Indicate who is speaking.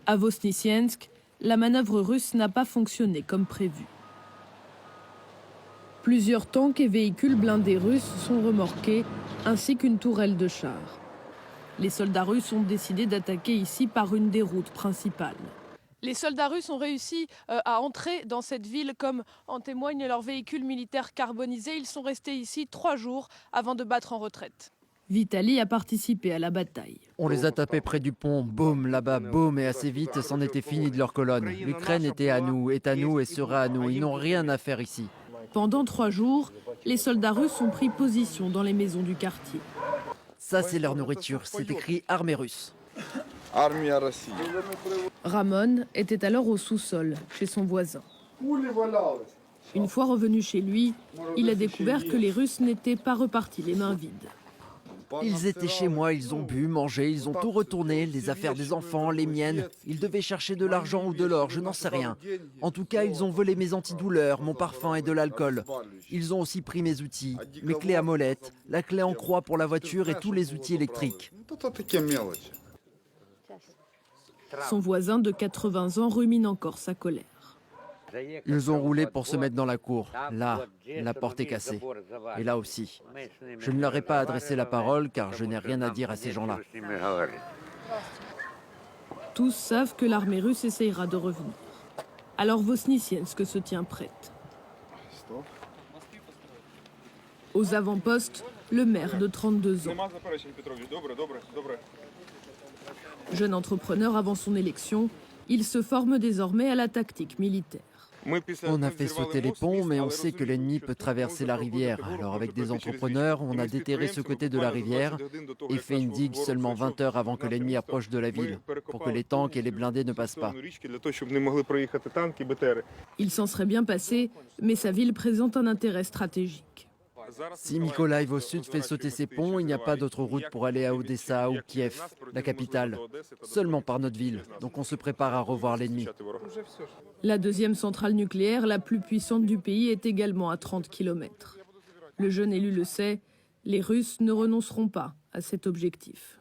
Speaker 1: À Vosnysiensk, la manœuvre russe n'a pas fonctionné comme prévu. Plusieurs tanks et véhicules blindés russes sont remorqués, ainsi qu'une tourelle de chars. Les soldats russes ont décidé d'attaquer ici par une des routes principales. Les soldats russes ont réussi à entrer dans cette ville, comme en témoignent leurs véhicules militaires carbonisés. Ils sont restés ici 3 jours avant de battre en retraite. Vitali a participé à la bataille.
Speaker 2: On les a tapés près du pont, boum, là-bas, boum, et assez vite, c'en était fini de leur colonne. L'Ukraine était à nous, est à nous et sera à nous. Ils n'ont rien à faire ici.
Speaker 1: Pendant 3 jours, les soldats russes ont pris position dans les maisons du quartier.
Speaker 2: Ça, c'est leur nourriture. C'est écrit armée russe.
Speaker 1: Ramon était alors au sous-sol, chez son voisin. Une fois revenu chez lui, il a découvert que les Russes n'étaient pas repartis les mains vides.
Speaker 2: Ils étaient chez moi, ils ont bu, mangé, ils ont tout retourné, les affaires des enfants, les miennes. Ils devaient chercher de l'argent ou de l'or, je n'en sais rien. En tout cas, ils ont volé mes antidouleurs, mon parfum et de l'alcool. Ils ont aussi pris mes outils, mes clés à molette, la clé en croix pour la voiture et tous les outils électriques.
Speaker 1: Son voisin de 80 ans rumine encore sa colère.
Speaker 2: Ils ont roulé pour se mettre dans la cour. Là, la porte est cassée. Et là aussi. Je ne leur ai pas adressé la parole car je n'ai rien à dire à ces gens-là.
Speaker 1: Tous savent que l'armée russe essayera de revenir. Alors Vosnysiensk se tient prête. Aux avant-postes, le maire de 32 ans. Jeune entrepreneur avant son élection, il se forme désormais à la tactique militaire.
Speaker 2: On a fait sauter les ponts, mais on sait que l'ennemi peut traverser la rivière. Alors avec des entrepreneurs, on a déterré ce côté de la rivière et fait une digue seulement 20 heures avant que l'ennemi approche de la ville, pour que les tanks et les blindés ne passent pas.
Speaker 1: Il s'en serait bien passé, mais sa ville présente un intérêt stratégique.
Speaker 2: Si Mykolaiv au sud fait sauter ses ponts, il n'y a pas d'autre route pour aller à Odessa ou Kiev, la capitale, seulement par notre ville. Donc on se prépare à revoir l'ennemi.
Speaker 1: La deuxième centrale nucléaire, la plus puissante du pays, est également à 30 km. Le jeune élu le sait, les Russes ne renonceront pas à cet objectif.